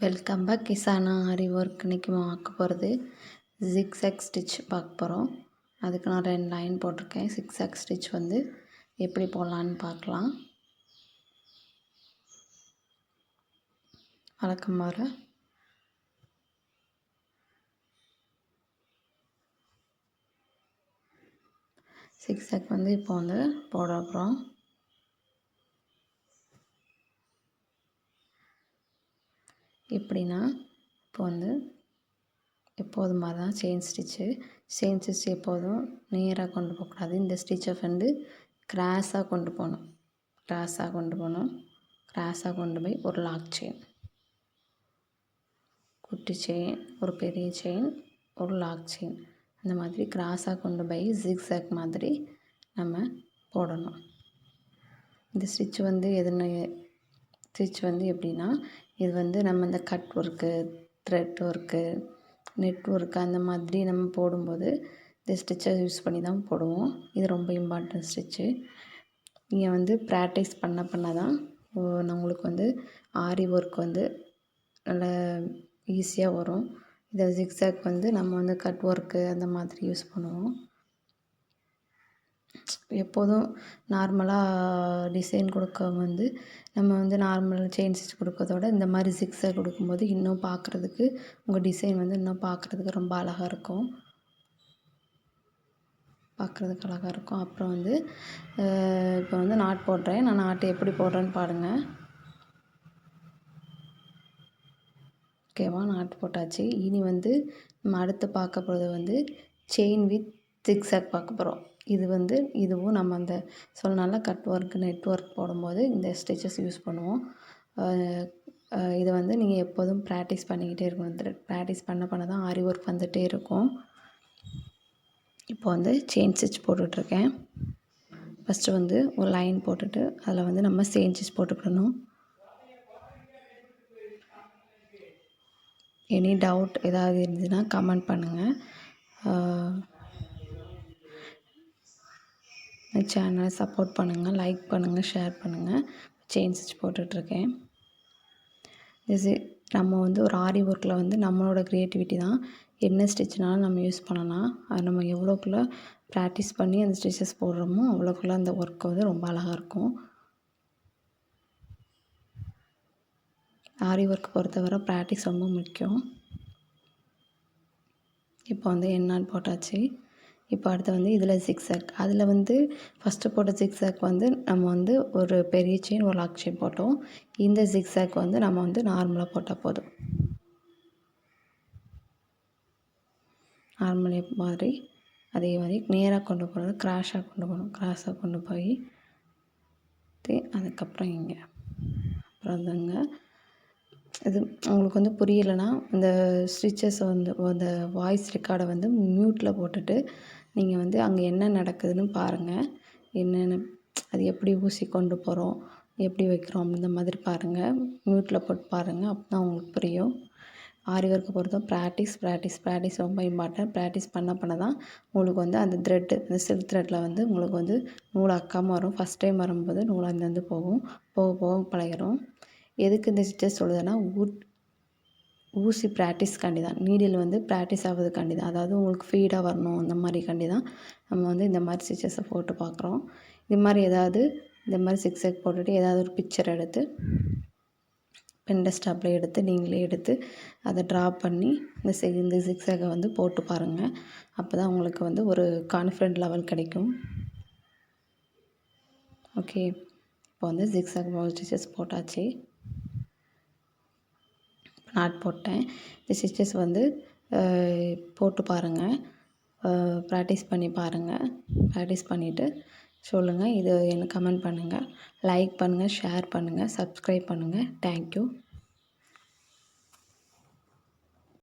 Welcome back கிசானா ஆரி work. இன்றைக்கி பார்க்க போகிறது ஜிக்ஸாக் ஸ்டிச் பார்க்க போகிறோம். அதுக்கு நான் 2 லைன் போட்டிருக்கேன். ஜிக்ஸாக் ஸ்டிச் வந்து எப்படி போடலான்னு பார்க்கலாம். வழக்கம் போல் ஜிக்ஸாக் வந்து இப்போ வந்து போட போகிறோம். எப்படின்னா இப்போ வந்து எப்போதும் மாதிரி தான் செயின் ஸ்டிச் எப்போதும் நேராக கொண்டு போகக்கூடாது. இந்த ஸ்டிச்சை வந்து கிராஸாக கொண்டு போகணும். கிராஸாக கொண்டு போய் ஒரு லாக் செயின், குட்டி செயின், ஒரு பெரிய செயின், ஒரு லாக் செயின், அந்த மாதிரி கிராஸாக கொண்டு போய் ஜிக்ஸாக் மாதிரி நம்ம போடணும். இந்த ஸ்டிச் வந்து எப்படின்னா, இது வந்து நம்ம இந்த cut work, thread work, net work அந்த மாதிரி நம்ம போடும்போது இந்த ஸ்டிச்சை யூஸ் பண்ணி தான் போடுவோம். இது ரொம்ப இம்பார்ட்டன்ட் ஸ்டிச்சு. நீங்கள் வந்து ப்ராக்டிஸ் பண்ண தான் உங்களுக்கு வந்து ஆரி ஒர்க் வந்து நல்லா ஈஸியாக வரும். இந்த ஜிக்ஸாக் வந்து நம்ம வந்து கட் ஒர்க்கு அந்த மாதிரி யூஸ் பண்ணுவோம். எப்போதும் நார்மலாக டிசைன் கொடுக்க வந்து நம்ம வந்து நார்மல் செயின் ஸ்டிச் கொடுக்கறதோட இந்த மாதிரி ஜிக்ஸாக் கொடுக்கும்போது இன்னும் பார்க்குறதுக்கு உங்கள் டிசைன் வந்து இன்னும் பார்க்குறதுக்கு ரொம்ப அழகாக இருக்கும். அப்புறம் வந்து இப்போ வந்து நாட் போடுறேன். நான் நாட்டு எப்படி போடுறேன்னு பாருங்கள். ஓகேவா, நாட்டு போட்டாச்சு. இனி வந்து நம்ம அடுத்து பார்க்க போகிறது வந்து செயின் வித் ஜிக்ஸாக் பார்க்க போகிறோம். இதுவும் நம்ம அந்த சொன்னால கட் ஒர்க், நெட் ஒர்க் போடும்போது இந்த ஸ்டிச்சஸ் யூஸ் பண்ணுவோம். இதை வந்து நீங்கள் எப்போதும் ப்ராக்டிஸ் பண்ணிக்கிட்டே இருக்கணும். ப்ராக்டிஸ் பண்ண தான் ஆரி ஒர்க் வந்துகிட்டே இருக்கும். இப்போ வந்து செயின் ஸ்டிச் போட்டுட்ருக்கேன். ஃபஸ்ட்டு வந்து ஒரு லைன் போட்டுட்டு அதில் வந்து நம்ம செயின் ஸ்டிச் போட்டுக்கணும். எனி டவுட் ஏதாவது இருந்ததுன்னா கமெண்ட் பண்ணுங்கள். சேனலை சப்போர்ட் பண்ணுங்கள், லைக் பண்ணுங்கள், ஷேர் பண்ணுங்கள். செயின் ஸ்டிச் போட்டுட்ருக்கேன். நம்ம வந்து ஒரு ஆரி ஒர்க்கில் வந்து நம்மளோட க்ரியேட்டிவிட்டி தான். என்ன ஸ்டிச்னாலும் நம்ம யூஸ் பண்ணலாம். அது நம்ம எவ்வளோக்குள்ள ப்ராக்டிஸ் பண்ணி அந்த ஸ்டிச்சஸ் போடுறோமோ அவ்வளோக்குள்ள அந்த ஒர்க் வந்து ரொம்ப அழகாக இருக்கும். ஆரி ஒர்க் பொறுத்தவரை ப்ராக்டிஸ் ரொம்ப முக்கியம். இப்போ வந்து என்னான்னு போட்டாச்சு. இப்போ அடுத்து வந்து இதில் ஜிக்ஸாக், அதில் வந்து ஃபஸ்ட்டு போட்ட ஜிக்ஸாக் வந்து நம்ம வந்து ஒரு பெரிய செயின், ஒரு லாக் செயின் போட்டோம். இந்த ஜிக்ஸாக் வந்து நம்ம வந்து நார்மலாக போட்டால் போதும். நார்மலே மாதிரி அதே மாதிரி நேராக கொண்டு போகிறது, கிராஸாக கொண்டு போய் அதுக்கப்புறம் இங்கே அப்புறம் வந்துங்க. இது உங்களுக்கு வந்து புரியலைன்னா இந்த ஸ்டிச்சஸை வந்து அந்த வாய்ஸ் ரெக்கார்டை வந்து மியூட்டில் போட்டுட்டு நீங்கள் வந்து அங்கே என்ன நடக்குதுன்னு பாருங்கள். என்னென்ன அது எப்படி ஊசி கொண்டு போகிறோம், எப்படி வைக்கிறோம் இந்த மாதிரி பாருங்கள். மியூட்டில் போட்டு பாருங்கள். அப்போ தான் உங்களுக்கு புரியும். ஆரி ஒர்க்கை பொறுத்தவரை ப்ராக்டிஸ் ரொம்ப இம்பார்ட்டன்ட். ப்ராக்டிஸ் பண்ண தான் உங்களுக்கு வந்து அந்த த்ரெட்டு, அந்த சில்க் த்ரெட்டில் வந்து உங்களுக்கு வந்து நூல் அக்காமல் வரும். ஃபஸ்ட் டைம் வரும்போது நூல் அங்கேருந்து போக போக பழகிடும். எதுக்கு இந்த ஸ்டிச்சஸ் சொல்லுதுன்னா ஊசி ப்ராக்டிஸ்க்காண்டி தான். நீடில் வந்து ப்ராக்டிஸ் ஆகிறதுக்காண்டி தான். அதாவது உங்களுக்கு ஃபீடாக வரணும் அந்த மாதிரிக்காண்டி தான் நம்ம வந்து இந்த மாதிரி ஸ்டிச்சஸை போட்டு பார்க்குறோம். இது மாதிரி இந்த மாதிரி ஜிக்ஸாக் போட்டுட்டு ஏதாவது ஒரு பிக்சர் எடுத்து பென் டெஸ்டாப்பில் எடுத்து நீங்களே எடுத்து அதை ட்ரா பண்ணி இந்த ஜிக்ஸாகை வந்து போட்டு பாருங்கள். அப்போ தான் உங்களுக்கு வந்து ஒரு கான்ஃபிடென்ட் லெவல் கிடைக்கும். ஓகே, இப்போ வந்து ஜிக்ஸாக் ஸ்டிச்சஸ் போட்டாச்சு. நாட் போட்டேன். இந்த ஸ்டிச்சஸ் வந்து போட்டு பாருங்கள். ப்ராக்டிஸ் பண்ணி பாருங்கள். ப்ராக்டிஸ் பண்ணிவிட்டு சொல்லுங்கள். இது எனக்கு கமெண்ட் பண்ணுங்கள், லைக் பண்ணுங்கள், ஷேர் பண்ணுங்கள், சப்ஸ்கிரைப் பண்ணுங்கள். தேங்க்யூ.